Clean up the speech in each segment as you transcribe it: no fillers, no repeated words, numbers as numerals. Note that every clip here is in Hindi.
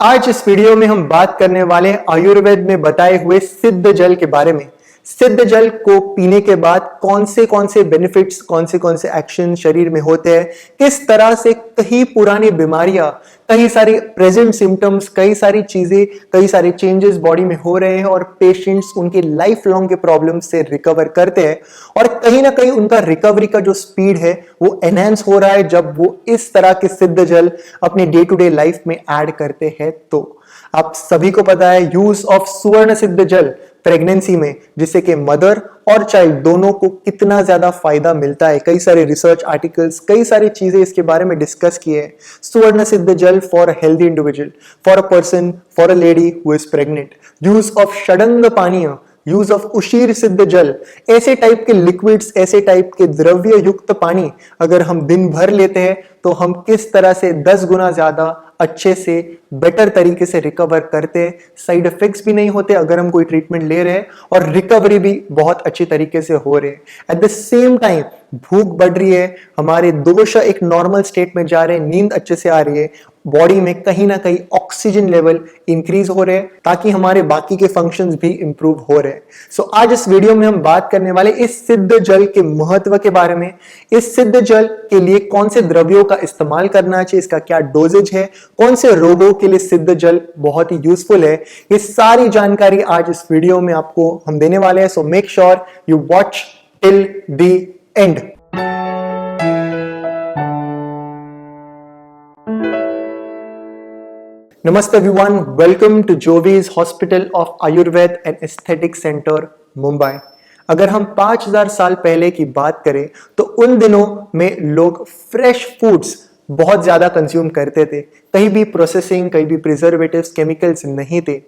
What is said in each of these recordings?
आज इस वीडियो में हम बात करने वाले हैं आयुर्वेद में बताए हुए सिद्ध जल के बारे में। सिद्ध जल को पीने के बाद कौन से बेनिफिट्स, कौन से एक्शन शरीर में होते हैं, किस तरह से कई पुरानी बीमारियां, कई सारी प्रेजेंट सिम्टम्स, कई सारी चीजें, कई सारे चेंजेस बॉडी में हो रहे हैं और पेशेंट्स उनके लाइफ लॉन्ग के प्रॉब्लम से रिकवर करते हैं और कहीं ना कहीं उनका रिकवरी का जो स्पीड है वो एनहांस हो रहा है जब वो इस तरह के सिद्ध जल अपने डे टू डे लाइफ में ऐड करते हैं। तो आप सभी को पता है यूज ऑफ सुवर्ण सिद्ध जल प्रेगनेंसी में, जिससे कि मदर और चाइल्ड दोनों को कितना ज्यादा फायदा मिलता है। कई सारे रिसर्च आर्टिकल्स, कई सारी चीजें इसके बारे में डिस्कस किए हैं। Suvarna siddha jal for a healthy individual, for a person, for a lady who is pregnant. Use of shadanga paniya, use of usheer siddha जल, ऐसे टाइप के लिक्विड्स, ऐसे टाइप के द्रव्य युक्त पानी अगर हम दिन भर लेते हैं तो हम किस तरह से 10 गुना ज्यादा अच्छे से, बेटर तरीके से रिकवर करते हैं। साइड इफेक्ट्स भी नहीं होते अगर हम कोई ट्रीटमेंट ले रहे हैं और रिकवरी भी बहुत अच्छी तरीके से हो रहे हैं। एट द सेम टाइम भूख बढ़ रही है, हमारे दोष एक नॉर्मल स्टेट में जा रहे हैं, नींद अच्छे से आ रही है, बॉडी में कहीं ना कहीं ऑक्सीजन लेवल इंक्रीज हो रहे हैं ताकि हमारे बाकी के फंक्शंस भी इंप्रूव हो रहे हैं। सो आज इस वीडियो में हम बात करने वाले इस सिद्ध जल के महत्व के बारे में। इस सिद्ध जल के लिए कौन से द्रव्यों का इस्तेमाल करना चाहिए, इसका क्या डोजेज है, कौन से रोगों के लिए सिद्ध जल बहुत ही यूजफुल है, ये सारी जानकारी आज इस वीडियो में आपको हम देने वाले हैं। So make sure you watch till the end. Namaste everyone, welcome to Jovi's Hospital of Ayurveda and Aesthetic Center, Mumbai। अगर हम 5000 साल पहले की बात करें तो उन दिनों में लोग फ्रेश फूड्स बहुत ज्यादा कंज्यूम करते थे। कहीं भी प्रोसेसिंग, कहीं भी प्रिजर्वेटिव्स, केमिकल्स नहीं थे।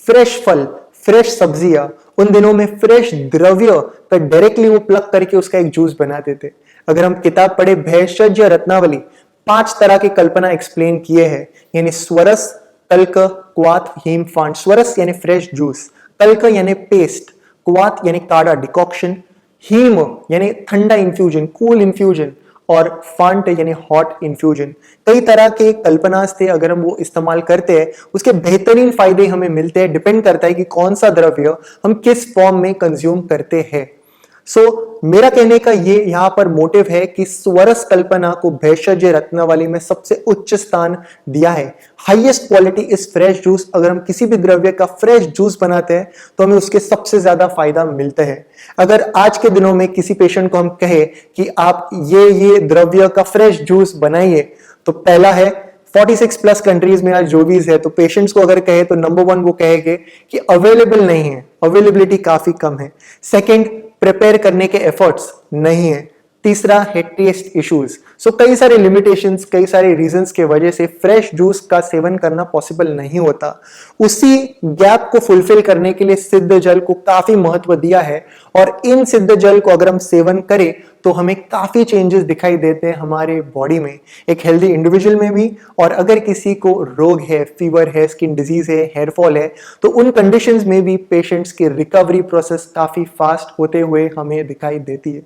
फ्रेश फल, फ्रेश सब्जियां, उन दिनों में फ्रेश द्रव्य का डायरेक्टली वो प्लग करके उसका एक जूस बनाते थे। अगर हम किताब पढ़े भेषज रत्नावली, 5 तरह की कल्पना एक्सप्लेन किए हैं, यानी स्वरस, तल्क, क्वाथ, हीम, फांड। स्वरस यानी फ्रेश जूस, तल्क यानी पेस्ट, क्वाथ यानी काढ़ा डिकॉक्शन, हीम यानी ठंडा इंफ्यूजन, कूल इंफ्यूजन, और फांट यानी हॉट इंफ्यूजन। कई तरह के कल्पनास थे, अगर हम वो इस्तेमाल करते हैं उसके बेहतरीन फायदे हमें मिलते हैं। डिपेंड करता है कि कौन सा द्रव्य हम किस फॉर्म में कंज्यूम करते हैं। मेरा कहने का ये यहां पर मोटिव है कि स्वरस कल्पना को भेषज रत्नावली में सबसे उच्च स्थान दिया है। Highest quality is fresh juice. अगर हम किसी भी द्रव्य का फ्रेश जूस बनाते हैं तो हमें उसके सबसे ज्यादा फायदा मिलता है। अगर आज के दिनों में किसी पेशेंट को हम कहे कि आप ये द्रव्य का फ्रेश जूस बनाइए, तो पहला है 46 प्लस कंट्रीज में आज जोवीज है, तो पेशेंट्स को अगर कहे तो नंबर 1 वो कहेंगे कि अवेलेबल नहीं है, अवेलेबिलिटी काफी कम है। सेकंड, प्रिपेयर करने के एफर्ट्स नहीं है। तीसरा है टेस्ट इश्यूज। कई सारे लिमिटेशंस, कई सारे रीजंस के वजह से फ्रेश जूस का सेवन करना पॉसिबल नहीं होता। उसी गैप को फुलफिल करने के लिए सिद्ध जल को काफी महत्व दिया है और इन सिद्ध जल को अगर हम सेवन करें तो हमें काफी चेंजेस दिखाई देते हैं हमारे बॉडी में, एक हेल्दी इंडिविजुअल में भी। और अगर किसी को रोग है, फीवर है, स्किन डिजीज है, हेयर फॉल है, तो उन कंडीशंस में भी पेशेंट्स की रिकवरी प्रोसेस काफी फास्ट होते हुए हमें दिखाई देती है।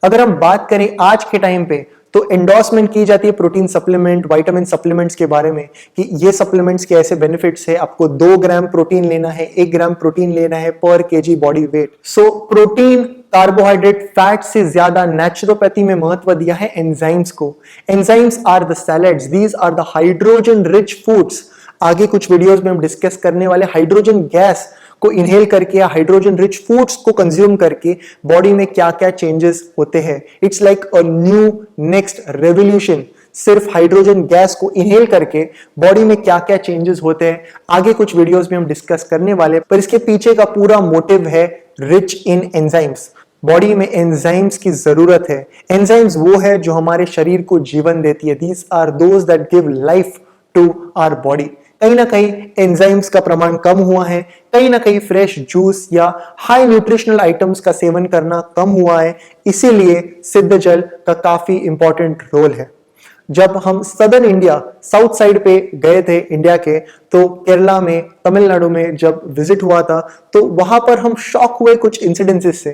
अगर हम बात करें आज के टाइम पे तो एंडोर्समेंट की जाती है प्रोटीन सप्लीमेंट, विटामिन सप्लीमेंट्स के बारे में कि ये सप्लीमेंट्स के ऐसे बेनिफिट्स है। आपको 2 ग्राम प्रोटीन लेना है, 1 ग्राम प्रोटीन लेना है पर KG body weight. Protein, carbohydrate, fat से ज्यादा नेचुरोपैथी में महत्व दिया है एंजाइम्स को। Enzymes are the salads, these are the hydrogen rich foods. आगे कुछ वीडियोस में हम डिस्कस करने वाले हाइड्रोजन गैस को इनहेल करके या हाइड्रोजन रिच फूड्स को कंज्यूम करके बॉडी में क्या क्या चेंजेस होते हैं। It's like a new next revolution. सिर्फ हाइड्रोजन गैस को इनहेल करके बॉडी में क्या क्या चेंजेस होते हैं आगे कुछ वीडियोस में हम डिस्कस करने वाले, पर इसके पीछे का पूरा मोटिव है रिच इन एंजाइम्स। बॉडी में एंजाइम्स की जरूरत है। एंजाइम्स वो है जो हमारे शरीर को जीवन देती है। These are those that give life to our body. कहीं ना कहीं एंजाइम्स का प्रमाण कम हुआ है, कहीं ना कहीं फ्रेश जूस या हाई न्यूट्रिशनल आइटम्स का सेवन करना कम हुआ है, इसीलिए सिद्ध जल का काफी इंपॉर्टेंट रोल है। जब हम सदर्न इंडिया, साउथ साइड पे गए थे इंडिया के, तो केरला में, तमिलनाडु में जब विजिट हुआ था तो वहां पर हम शॉक हुए कुछ इंसिडेंसेस से।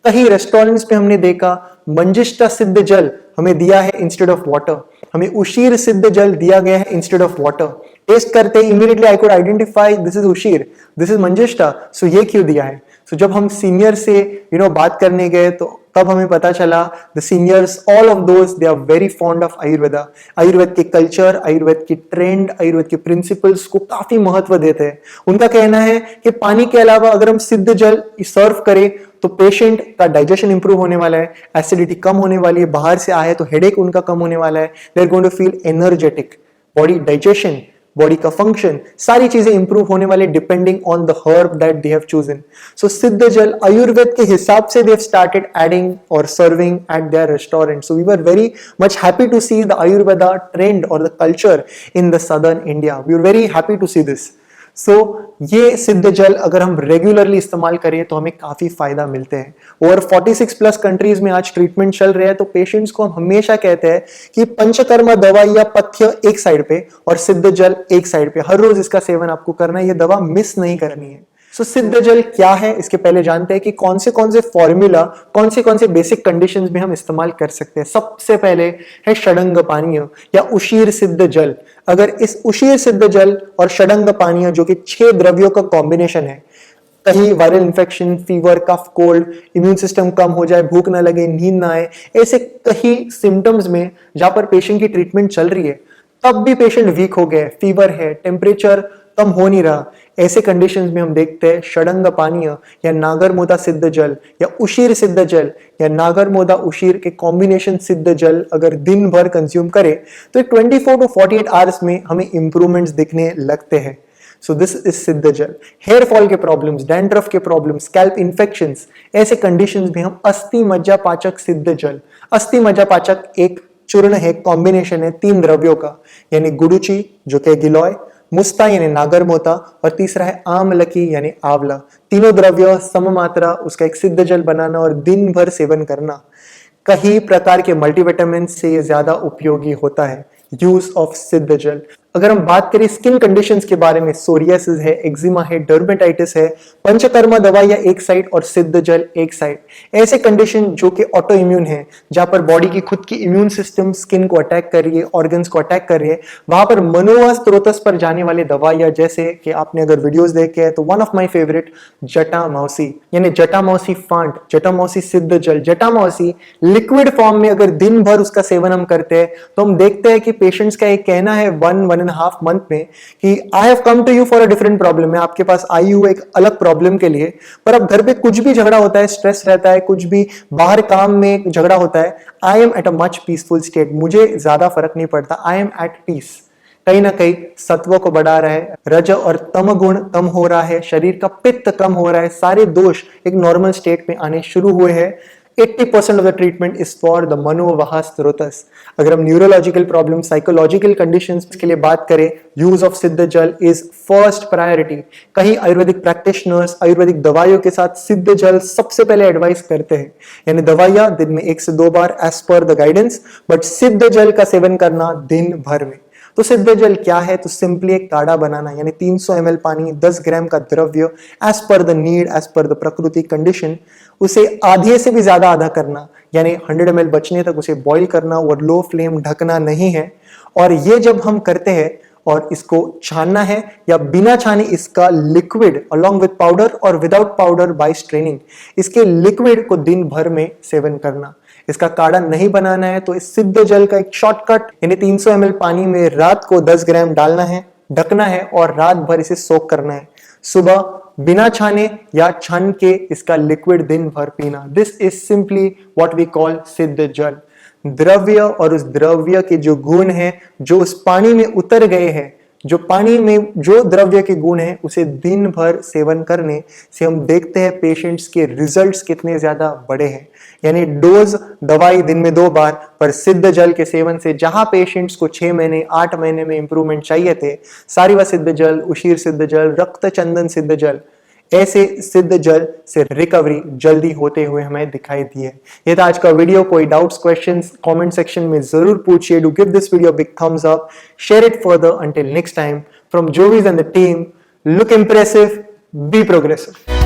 कई रेस्टोरेंट्स पे हमने देखा मंजिष्ठा सिद्ध जल हमें दिया है इंस्टेड ऑफ वाटर। हमें उशीर सिद्ध जल दिया गया है इंस्टेड ऑफ वाटर। टेस्ट करते ही immediately I could identify this is usheer, this is manjishtha, so ये क्यों दिया है। सो जब हम सीनियर से बात करने गए तो तब हमें पता चला the seniors all of those they are very fond of Ayurveda. Ayurveda के कल्चर, आयुर्वेद की ट्रेंड, आयुर्वेद के प्रिंसिपल्स को काफी महत्व देते हैं। उनका कहना है कि पानी के अलावा अगर हम सिद्ध जल सर्व करें तो पेशेंट का डाइजेशन इंप्रूव होने वाला है, एसिडिटी कम होने वाली है, बाहर से आए तो हेडेक उनका कम होने वाला है, they are going to feel energetic, body digestion, body का फंक्शन, सारी चीजें इंप्रूव होने वाले depending on the herb that they have chosen. So siddha jal Ayurveda के हिसाब से दे हैव स्टार्टेड एडिंग और serving at their restaurant. So we were very much happy to see the Ayurveda trend और the culture in the southern India. We were very happy to see this. सो ये सिद्ध जल अगर हम रेगुलरली इस्तेमाल करें तो हमें काफी फायदा मिलते हैं। ओवर 46 प्लस कंट्रीज में आज ट्रीटमेंट चल रहे हैं, तो पेशेंट्स को हम हमेशा कहते हैं कि पंचकर्मा दवाई या पथ्य एक साइड पे और सिद्ध जल एक साइड पे, हर रोज इसका सेवन आपको करना है, ये दवा मिस नहीं करनी है। सो सिद्ध जल क्या है, इसके पहले जानते हैं कि कौन से फॉर्मूला, कौन से बेसिक कंडीशंस में हम इस्तेमाल कर सकते हैं। सबसे पहले है षडंग पानीय या उशीर सिद्ध जल। अगर इस उशीर सिद्ध जल और षडंग पानीय जो कि 6 द्रव्यों का कॉम्बिनेशन है, कहीं वायरल इंफेक्शन, फीवर, कफ, कोल्ड, इम्यून सिस्टम कम हो जाए, भूख ना लगे, नींद ना आए, ऐसे कई सिम्टम्स में जहां पर पेशेंट की ट्रीटमेंट चल रही है तब भी पेशेंट वीक हो गए, फीवर है, टेम्परेचर कम हो नहीं रहा, ऐसे कंडीशंस में हम देखते हैं षडंग पानीय या नागरमोदा सिद्ध जल या उशीर सिद्ध जल या नागरमोदा उशीर के कॉम्बिनेशन सिद्ध जल अगर दिन भर कंज्यूम करें तो 24 to 48 आवर्स में हमें इंप्रूवमेंट्स दिखने लगते हैं। सो दिस इज सिद्ध जल। हेयर फॉल के प्रॉब्लम्स, डैंड्रफ के प्रॉब्लम्स, स्कैल्प इन्फेक्शंस, ऐसे कंडीशंस में हम अस्थि मज्जा पाचक सिद्ध जल, अस्थि मज्जा पाचक एक चूर्ण है, कॉम्बिनेशन है 3 द्रव्यों का, यानी गुडुचि जो कि गिलोय, मुस्ता यानी नागरमोता और तीसरा है आमलकी यानी आंवला। तीनों द्रव्य सम मात्रा, उसका एक सिद्ध जल बनाना और दिन भर सेवन करना। कई प्रकार के मल्टीविटामिन से ये ज्यादा उपयोगी होता है यूज ऑफ सिद्ध जल। अगर हम बात करें स्किन कंडीशंस के बारे में, सोरियासिस है, एक्जिमा है, डर्मेटाइटिस है, पंचकर्मा दवाई एक साइड और सिद्ध जल एक साइड, ऐसे कंडीशन जो कि ऑटो इम्यून है, जहां पर बॉडी की खुद की इम्यून सिस्टम स्किन को अटैक कर रही है, ऑर्गन्स को अटैक कर रही है, वहां पर मनोवा स्त्रोतस पर जाने वाले दवाइयां, जैसे कि आपने अगर वीडियोस देखे हैं तो वन ऑफ माय फेवरेट जटामाउसी यानी जटामाउसी फांट, जटामाउसी सिद्ध जल, जटामाउसी लिक्विड फॉर्म में अगर दिन भर उसका सेवन हम करते हैं तो हम देखते हैं कि पेशेंट्स का एक कहना है 1.5 मंथ में कि I have come to you for a different problem, मैं आपके पास आई हूं एक अलग प्रॉब्लम के लिए, पर अब घर पे कुछ भी झगड़ा होता है, स्ट्रेस रहता है, कुछ भी बाहर काम में झगड़ा होता है, I am at a much peaceful state, मुझे ज्यादा फर्क नहीं पड़ता, आई एम एट पीस। कहीं ना कहीं सत्व को बढ़ा रहा है, रज और तम गुण कम हो रहा है, शरीर का पित्त कम हो रहा है, सारे दोष एक नॉर्मल स्टेट में आने शुरू हुए हैं। 80% of the treatment is for the मनोवाह स्त्रोतस। अगर हम न्यूरोलॉजिकल प्रॉब्लम, साइकोलॉजिकल कंडीशंस के लिए बात करें, यूज ऑफ सिद्ध जल इज फर्स्ट प्रायोरिटी। कई आयुर्वेदिक प्रैक्टिशनर्स आयुर्वेदिक दवाइयों के साथ सिद्ध जल सबसे पहले एडवाइस करते हैं, यानी दवाइयां दिन में 1 से 2 बार as per the guidance, but siddha jal का सेवन करना दिन भर में। तो सिद्ध जल क्या है, तो सिंपली एक काढ़ा बनाना, यानी 300 ml पानी, 10 ग्राम का द्रव्य, as per the need, as per the प्रकृति कंडीशन, उसे आधे से भी ज्यादा आधा करना, यानी 100 ml बचने तक उसे बॉईल करना और लो फ्लेम ढकना नहीं है। और ये जब हम करते हैं और इसको छानना है या बिना छाने इसका लिक्विड अलोंग विद पाउडर और विदाउट पाउडर बाय स्ट्रेनिंग, इसके लिक्विड को दिन भर में सेवन करना। इसका काढ़ा नहीं बनाना है तो इस सिद्ध जल का एक शॉर्टकट, यानी 300 ml पानी में रात को 10 ग्राम डालना है, ढकना है और रात भर इसे सोक करना है। सुबह बिना छाने या छान के इसका लिक्विड दिन भर पीना। This is simply what we call सिद्ध जल। द्रव्य और उस द्रव्य के जो गुण हैं, जो उस पानी में उतर गए हैं, जो पानी में जो द्रव्य के गुण हैं, उसे दिन भर सेवन करने से हम देखते हैं पेशेंट्स के रिजल्ट्स कितने ज्यादा बड़े हैं। यानी डोज दवाई दिन में 2 बार, पर सिद्ध जल के सेवन से जहां पेशेंट्स को 6 महीने 8 महीने में इंप्रूवमेंट चाहिए थे, सारीवा सिद्ध जल, उशीर सिद्ध जल, रक्त चंदन सिद्ध जल, ऐसे सिद्ध जल से रिकवरी जल्दी होते हुए हमें दिखाई दी है। ये था आज का वीडियो। कोई डाउट्स, क्वेश्चंस कमेंट सेक्शन में जरूर पूछिए। Do give this video big thumbs up, share it further. Until next time, from Jovees and the team, look impressive, be progressive.